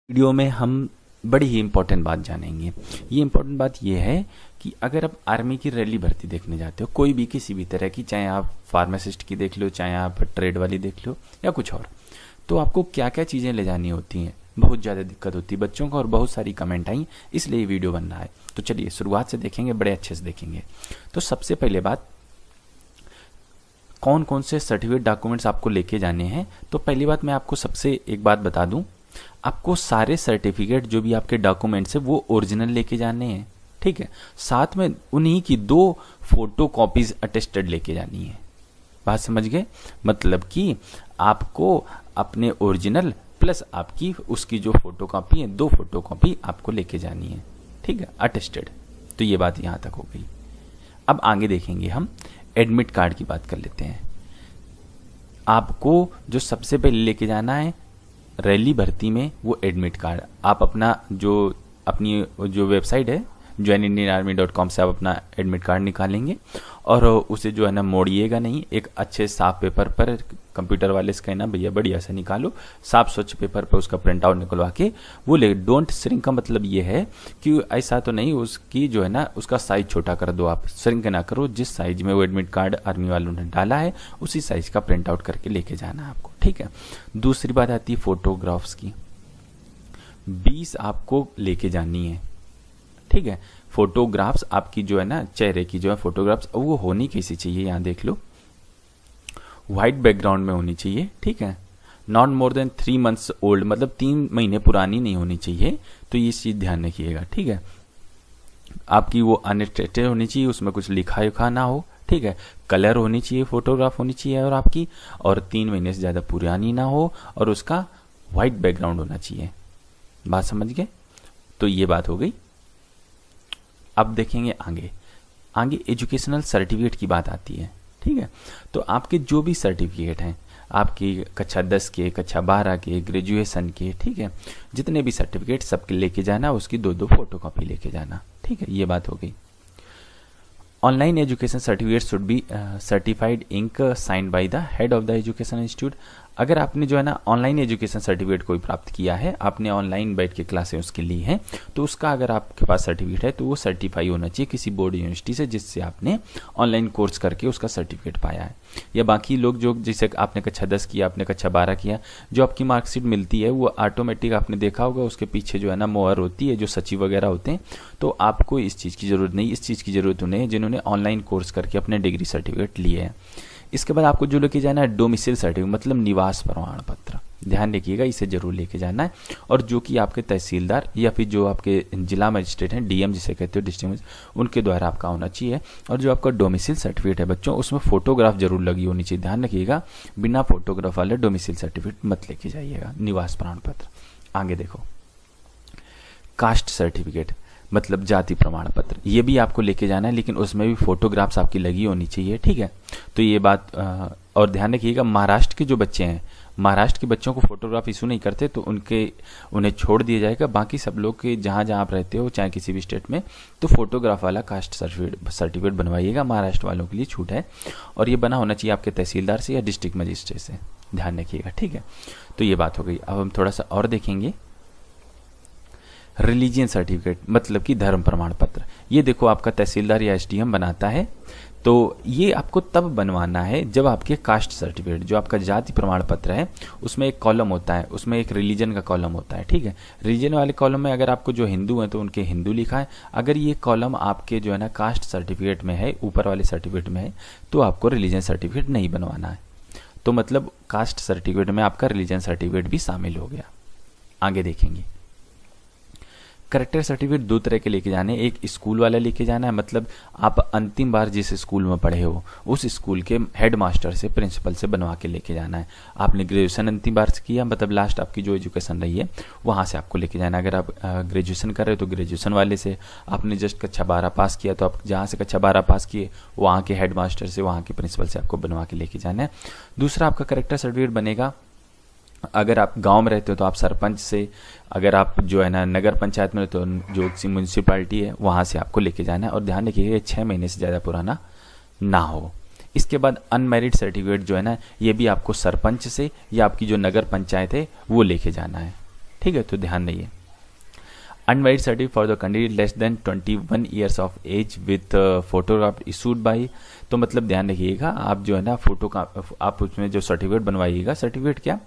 Video में हम बड़ी ही इम्पोर्टेंट बात जानेंगे। ये इम्पोर्टेंट बात ये है कि अगर आप आर्मी की रैली भर्ती देखने जाते हो, कोई भी किसी भी तरह की, चाहे आप फार्मासिस्ट की देख लो, चाहे आप ट्रेड वाली देख लो या कुछ और, तो आपको क्या क्या चीज़ें ले जानी होती हैं। बहुत ज़्यादा दिक्कत होती है बच्चों को और बहुत सारी कमेंट आई, इसलिए ये वीडियो बन रहा है। तो चलिए शुरुआत से देखेंगे, बड़े अच्छे से देखेंगे। तो सबसे पहले बात, कौन कौन से सर्टिफिकेट डॉक्यूमेंट्स आपको लेके जाने हैं। तो पहली बात मैं आपको सबसे एक बात बता दूं, आपको सारे सर्टिफिकेट जो भी आपके डॉक्यूमेंट्स है वो ओरिजिनल लेके जाने हैं, ठीक है। साथ में उन्हीं की 2 फोटो कॉपीज अटेस्टेड लेके जानी है। बात समझ गए? मतलब कि आपको अपने ओरिजिनल प्लस आपकी उसकी जो फोटो कॉपी है, 2 फोटो कॉपी आपको लेके जानी है, ठीक है, अटेस्टेड। तो ये बात यहां तक हो गई। अब आगे देखेंगे हम, एडमिट कार्ड की बात कर लेते हैं। आपको जो सबसे पहले लेके जाना है रैली भर्ती में, वो एडमिट कार्ड। आप अपनी जो वेबसाइट है joinindianarmy.com से आप अपना एडमिट कार्ड निकालेंगे और उसे जो है ना मोड़िएगा नहीं, एक अच्छे साफ पेपर पर, कंप्यूटर वाले से कहना भैया बढ़िया से निकालो, साफ स्वच्छ पेपर पर उसका प्रिंट आउट निकलवा के वो ले। डोंट श्रिंक का मतलब ये है कि ऐसा तो नहीं, उसकी जो है ना उसका साइज छोटा कर दो, आप श्रिंक ना करो। जिस साइज में वो एडमिट कार्ड आर्मी वालों ने डाला है उसी साइज का प्रिंट आउट करके लेके जाना है आपको, ठीक है। दूसरी बात आती है फोटोग्राफ्स की। 20 आपको लेके जानी है, ठीक है। फोटोग्राफ्स आपकी जो है ना चेहरे की जो है फोटोग्राफ्स, वो होनी कैसी चाहिए, यहां देख लो, व्हाइट बैकग्राउंड में होनी चाहिए, ठीक है। Not more than 3 months old, मतलब 3 महीने पुरानी नहीं होनी चाहिए। तो ये चीज ध्यान रखिएगा, ठीक है। आपकी वो अनएडिटेड होनी चाहिए, उसमें कुछ लिखा उखा ना हो, ठीक है। कलर होनी चाहिए, फोटोग्राफ होनी चाहिए और आपकी, और 3 महीने से ज्यादा पुरानी ना हो और उसका व्हाइट बैकग्राउंड होना चाहिए। बात समझ गए? तो ये बात हो गई। अब देखेंगे आगे एजुकेशनल सर्टिफिकेट की बात आती है, ठीक है। तो आपके जो भी सर्टिफिकेट हैं, आपकी कक्षा 10 के, कक्षा 12 के, ग्रेजुएशन के, ठीक है, जितने भी सर्टिफिकेट सबके लेके जाना, उसकी 2-2 फोटोकॉपी लेके जाना, ठीक है। ये बात हो गई। Online education certificate should be certified ink signed by the head of the education institute. अगर आपने जो है ना ऑनलाइन एजुकेशन सर्टिफिकेट कोई प्राप्त किया है, आपने ऑनलाइन बैठ के क्लासें उसके ली हैं, तो उसका अगर आपके पास सर्टिफिकेट है तो वो सर्टिफाई होना चाहिए किसी बोर्ड यूनिवर्सिटी से जिससे आपने ऑनलाइन कोर्स करके उसका सर्टिफिकेट पाया है। या बाकी लोग जो, जैसे आपने कक्षा 10 किया, आपने कक्षा 12 किया, जो आपकी मार्कशीट मिलती है वो ऑटोमेटिक, आपने देखा होगा उसके पीछे जो है ना मोहर होती है, जो सचिव वगैरह होते हैं। तो आपको इस चीज़ की जरूरत नहीं, इस चीज़ की जरूरत उन्हें है जिन्होंने ऑनलाइन कोर्स करके अपने डिग्री सर्टिफिकेट लिए हैं। इसके बाद आपको जो लेके जाना है डोमिसाइल सर्टिफिकेट, मतलब निवास प्रमाण पत्र। ध्यान रखिएगा, इसे जरूर लेके जाना है। और जो कि आपके तहसीलदार या फिर जो आपके जिला मजिस्ट्रेट हैं, डीएम जिसे कहते हो, डिस्ट्रिक्ट, उनके द्वारा आपका होना चाहिए। और जो आपका डोमिसाइल सर्टिफिकेट है बच्चों, उसमें फोटोग्राफ जरूर लगी होनी चाहिए। ध्यान रखिएगा, बिना फोटोग्राफ वाले डोमिसाइल सर्टिफिकेट मत लेके जाइएगा, निवास प्रमाण पत्र। आगे देखो, कास्ट सर्टिफिकेट मतलब जाति प्रमाण पत्र, ये भी आपको लेके जाना है, लेकिन उसमें भी फोटोग्राफ्स आपकी लगी होनी चाहिए, ठीक है। तो ये बात और ध्यान रखिएगा, महाराष्ट्र के जो बच्चे हैं, महाराष्ट्र के बच्चों को फोटोग्राफ इशू नहीं करते तो उन्हें छोड़ दिया जाएगा। बाकी सब लोग के जहां जहां आप रहते हो, चाहे किसी भी स्टेट में, तो फोटोग्राफ वाला कास्ट सर्टिफिकेट बनवाइएगा। महाराष्ट्र वालों के लिए छूट है, और ये बना होना चाहिए आपके तहसीलदार से या डिस्ट्रिक्ट मजिस्ट्रेट से। ध्यान रखिएगा, ठीक है। तो ये बात हो गई। अब हम थोड़ा सा और देखेंगे, रिलीजियन सर्टिफिकेट मतलब कि धर्म प्रमाण पत्र। ये देखो आपका तहसीलदार या एसडीएम बनाता है, तो ये आपको तब बनवाना है जब आपके कास्ट सर्टिफिकेट, जो आपका जाति प्रमाण पत्र है, उसमें एक कॉलम होता है, उसमें एक रिलीजन का कॉलम होता है, ठीक है। रिलीजन वाले कॉलम में अगर आपको जो हिंदू हैं तो उनके हिंदू लिखा है। अगर ये कॉलम आपके जो है ना कास्ट सर्टिफिकेट में है, ऊपर वाले सर्टिफिकेट में है, तो आपको रिलीजन सर्टिफिकेट नहीं बनवाना है। तो मतलब कास्ट सर्टिफिकेट में आपका रिलीजन सर्टिफिकेट भी शामिल हो गया। आगे देखेंगे, करेक्टर सर्टिफिकेट 2 तरह के लेके जाने। एक स्कूल वाला लेके जाना है, मतलब आप अंतिम बार जिस स्कूल में पढ़े हो उस स्कूल के हेड मास्टर से, प्रिंसिपल से बनवा के लेके जाना है। आपने ग्रेजुएशन अंतिम बार से किया, मतलब लास्ट आपकी जो एजुकेशन रही है वहां से आपको लेके जाना है। अगर आप ग्रेजुएशन कर रहे हो तो ग्रेजुएशन वाले से, आपने जस्ट कक्षा 12 पास किया तो आप जहाँ से कक्षा 12 पास किए वहाँ के हेड मास्टर से, वहाँ के प्रिंसिपल से आपको बनवा के लेके जाना है। दूसरा आपका करेक्टर सर्टिफिकेट बनेगा, अगर आप गांव में रहते हो तो आप सरपंच से, अगर आप जो है ना नगर पंचायत में तो जो म्यूनसिपालिटी है वहां से आपको लेके जाना है। और ध्यान रखिएगा 6 महीने से ज्यादा पुराना ना हो। इसके बाद अनमेरिड सर्टिफिकेट जो है ना, ये भी आपको सरपंच से या आपकी जो नगर पंचायत है वो लेके जाना है। ठीक है, तो ध्यान रहिए। Invalid certificate for the candidate less than 21 years of age with photograph issued by, तो मतलब ध्यान रखिएगा आप जो है ना फोटो का आप उसमें जो सर्टिफिकेट बनवाइएगा, सर्टिफिकेट क्या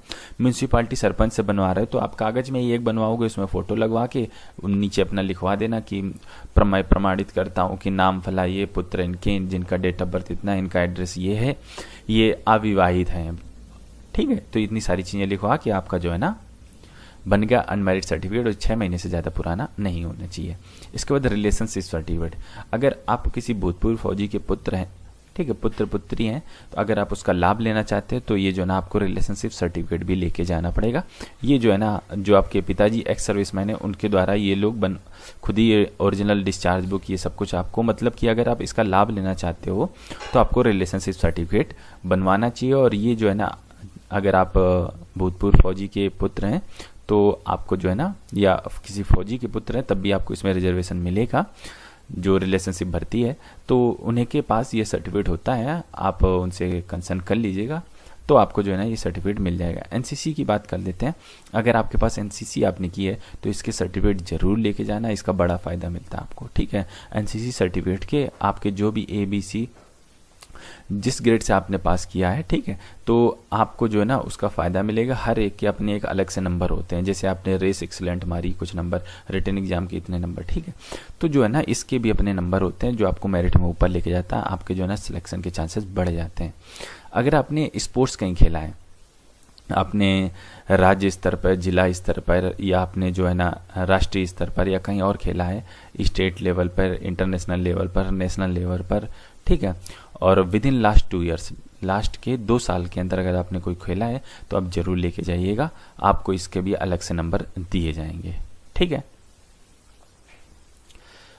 म्यूनसिपालिटी सरपंच से बनवा रहे हो तो आप कागज में ही एक बनवाओगे, उसमें फोटो लगवा के नीचे अपना लिखवा देना कि मैं प्रमाणित करता हूँ कि नाम फला ये पुत्र इनके, जिनका डेट ऑफ बर्थ इतना, इनका एड्रेस ये है, ये अविवाहित हैं, ठीक है। तो इतनी सारी चीज़ें लिखवा के आपका जो है ना बन गया अनमैरिड सर्टिफिकेट, और 6 महीने से ज़्यादा पुराना नहीं होना चाहिए। इसके बाद रिलेशनशिप सर्टिफिकेट, अगर आप किसी भूतपूर्व फौजी के पुत्र हैं, ठीक है, पुत्र पुत्री हैं, तो अगर आप उसका लाभ लेना चाहते हैं तो ये जो है ना आपको रिलेशनशिप सर्टिफिकेट भी लेके जाना पड़ेगा। ये जो है ना जो आपके पिताजी एक्स सर्विसमैन है उनके द्वारा ये लोग खुद ही ओरिजिनल डिस्चार्ज बुक ये सब कुछ आपको, मतलब कि अगर आप इसका लाभ लेना चाहते हो तो आपको रिलेशनशिप सर्टिफिकेट बनवाना चाहिए। और ये जो है ना अगर आप भूतपूर्व फौजी के पुत्र हैं तो आपको जो है ना, या किसी फौजी के पुत्र हैं तब भी आपको इसमें रिजर्वेशन मिलेगा। जो रिलेशनशिप भर्ती है तो उन्हीं के पास ये सर्टिफिकेट होता है, आप उनसे कंसर्न कर लीजिएगा तो आपको जो है ना ये सर्टिफिकेट मिल जाएगा। एनसीसी की बात कर लेते हैं, अगर आपके पास एनसीसी आपने की है तो इसके सर्टिफिकेट जरूर लेके जाना, इसका बड़ा फ़ायदा मिलता है आपको, ठीक है। एनसीसी सर्टिफिकेट के आपके जो भी ABC जिस ग्रेड से आपने पास किया है, ठीक है, तो आपको जो है ना उसका फ़ायदा मिलेगा। हर एक के अपने एक अलग से नंबर होते हैं, जैसे आपने रेस एक्सीलेंट मारी कुछ नंबर, रिटन एग्जाम के इतने नंबर, ठीक है, तो जो है ना इसके भी अपने नंबर होते हैं जो आपको मेरिट में ऊपर लेके जाता है, आपके जो है ना सिलेक्शन के चांसेस बढ़ जाते हैं। अगर आपने स्पोर्ट्स कहीं खेला है, आपने राज्य स्तर पर, जिला स्तर पर, या आपने जो है ना राष्ट्रीय स्तर पर या कहीं और खेला है, स्टेट लेवल पर, इंटरनेशनल लेवल पर, नेशनल लेवल पर, ठीक है, और with in last 2 years, last के 2 साल के अंदर अगर आपने कोई खेला है तो आप जरूर लेके जाइएगा, आपको इसके भी अलग से नंबर दिए जाएंगे, ठीक है।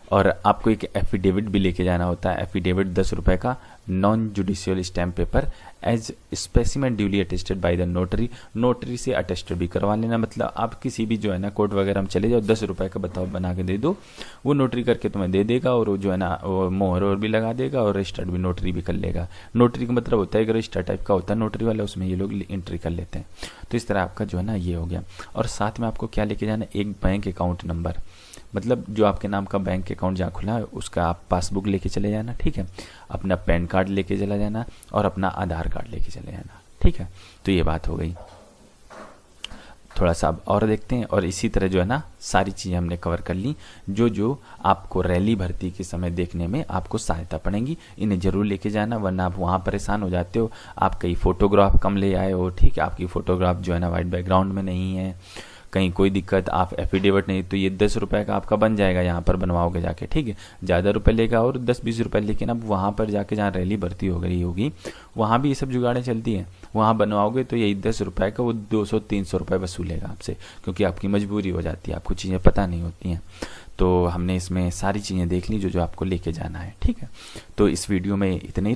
और आपको एक एफिडेविट भी लेके जाना होता है, एफिडेविट 10 रुपए का non judicial stamp paper as specimen duly attested by the notary, notary से अटेस्टेड भी करवा लेना। मतलब आप किसी भी जो है ना कोर्ट वगैरह में चले जाओ, 10 रुपए का बताओ बना के दे दो, वो नोटरी करके तुम्हें दे देगा, और वो जो है ना वो मोहर और भी लगा देगा और रजिस्टर्ड भी नोटरी भी कर लेगा। नोटरी का मतलब होता है कि रजिस्टर टाइप का होता है नोटरी वाला, उसमें ये लोग एंट्री कर लेते हैं। तो इस तरह आपका जो है ना ये हो गया। और साथ में आपको क्या लेके जाना, एक बैंक अकाउंट नंबर, मतलब जो आपके नाम का बैंक अकाउंट जहाँ खुला है उसका आप पासबुक लेके चले जाना, ठीक है, अपना पैन कार्ड लेके चला जाना और अपना आधार कार्ड लेके चले जाना, ठीक है। तो ये बात हो गई। थोड़ा सा अब और देखते हैं, और इसी तरह जो है ना सारी चीज़ें हमने कवर कर ली जो जो आपको रैली भर्ती के समय देखने में आपको सहायता पड़ेंगी, इन्हें जरूर लेके जाना, वरना आप वहाँ परेशान हो जाते हो, आप कहीं फोटोग्राफ कम ले आए हो, ठीक है, आपकी फोटोग्राफ जो है ना वाइट बैकग्राउंड में नहीं है, कहीं कोई दिक्कत, आप एफिडेविट नहीं, तो ये 10 रुपए का आपका बन जाएगा, यहाँ पर बनवाओगे जाके, ठीक है, ज़्यादा रुपए लेगा और 10-20 रुपए, लेकिन अब वहाँ पर जाके जहाँ रैली भर्ती हो गई होगी वहाँ भी ये सब जुगाड़ें चलती हैं, वहाँ बनवाओगे तो यही 10 रुपए का वो 200-300 रुपये वसूलेगा आपसे, क्योंकि आपकी मजबूरी हो जाती है, आपको चीज़ें पता नहीं होती हैं। तो हमने इसमें सारी चीज़ें देख ली जो जो आपको लेके जाना है, ठीक है। तो इस वीडियो में इतना ही